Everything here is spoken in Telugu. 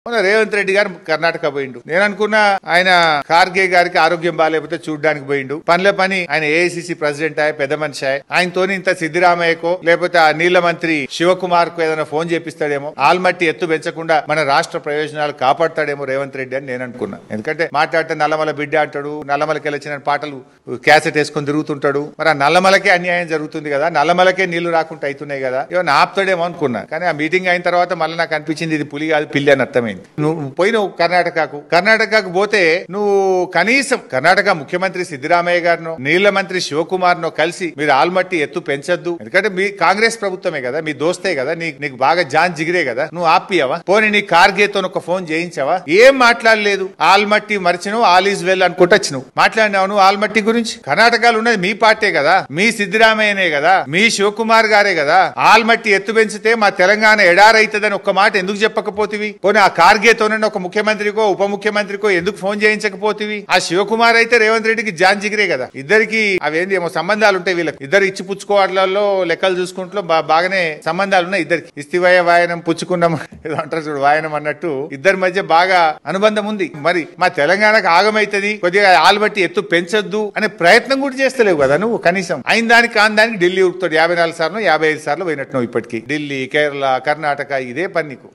రేవంత్ రెడ్డి గారు కర్ణాటక పోయిండు. నేను అనుకున్నా ఆయన ఖార్గే గారికి ఆరోగ్యం బాగాలేకపోతే చూడడానికి పోయిండు. పనిలో పని ఆయన ఏఐసిసి ప్రెసిడెంట్ అయ్యే పెద్ద మనిషి ఆయనతోని ఇంత సిద్దిరామయ్యకో లేకపోతే ఆ నీళ్ల మంత్రి శివకుమార్ కు ఏదైనా ఫోన్ చేపిస్తాడేమో, ఆల్మట్టి ఎత్తు పెంచకుండా మన రాష్ట్ర ప్రయోజనాలు కాపాడతాడేమో రేవంత్ రెడ్డి అని నేను అనుకున్నా. ఎందుకంటే మాట్లాడితే నల్లమల బిడ్డ అంటాడు, నల్లమలకి వెళ్ళిన పాటలు క్యాసెట్ వేసుకొని తిరుగుతుంటాడు. మరి ఆ నల్లమలకే అన్యాయం జరుగుతుంది కదా, నల్లమలకే నీళ్లు రాకుండా అవుతున్నాయి కదా, ఏమన్నా ఆపుతాడేమో అనుకున్నా. కానీ ఆ మీటింగ్ అయిన తర్వాత మళ్ళీ నాకు అనిపించింది ఇది పులి కాదు పిల్లి అని అర్థమైంది. నువ్వు పోయినావు కర్ణాటకకు పోతే నువ్వు కనీసం కర్ణాటక ముఖ్యమంత్రి సిద్దిరామయ్య గారినో నీళ్ల మంత్రి శివకుమార్ నో కలిసి మీరు ఆల్మట్టి ఎత్తు పెంచొద్దు, ఎందుకంటే మీ కాంగ్రెస్ ప్రభుత్వమే కదా, మీ దోస్తే కదా, నీకు బాగా జాన్ జిగిరే కదా, నువ్వు ఆపియవా? పోనీ నీ కార్గేతో ఒక ఫోన్ చేయించావా? ఏం మాట్లాడలేదు. ఆల్మట్టి మరిచినవు, ఆల్ ఈజ్ వెల్ అనుకుంటూ వచ్చినావు. మాట్లాడినావు నువ్వు ఆల్మట్టి గురించి? కర్ణాటకలో ఉన్నది మీ పార్టీ కదా, మీ సిద్దిరామయ్యనే కదా, మీ శివకుమార్ గారే కదా. ఆల్మట్టి ఎత్తు పెంచితే మా తెలంగాణ ఎడారైతుందని ఒక్క మాట ఎందుకు చెప్పకపోతివి? పోనీ ఆ కార్గేతోనే ఒక ముఖ్యమంత్రికో ఉప ముఖ్యమంత్రికో ఎందుకు ఫోన్ చేయించకపోతివి? ఆ శివకుమార్ అయితే రేవంత్ రెడ్డికి జాన్ జిగిరే కదా. ఇద్దరికి అవేంది ఏమో సంబంధాలు ఉంటాయి, వీళ్ళకి ఇద్దరు ఇచ్చి పుచ్చుకోవడాలలో లెక్కలు చూసుకుంటూ బాగానే సంబంధాలు ఉన్నాయి ఇద్దరికి. ఇస్తివయ వాయనం పుచ్చుకున్నాం ఏదో అంటారు చూడు, వాయనం అన్నట్టు ఇద్దరి మధ్య బాగా అనుబంధం ఉంది. మరి మా తెలంగాణకు ఆగమైతుంది, కొద్దిగా ఆల్బట్టి ఎత్తు పెంచొద్దు అనే ప్రయత్నం కూడా చేస్తలేవు కదా నువ్వు. కనీసం అయిన దానికి కాని దానికి ఢిల్లీ ఉరుకుతాడు. 54 సార్లు 55 సార్లు పోయినట్టు ఇప్పటికి ఢిల్లీ, కేరళ, కర్ణాటక ఇదే పని నీకు.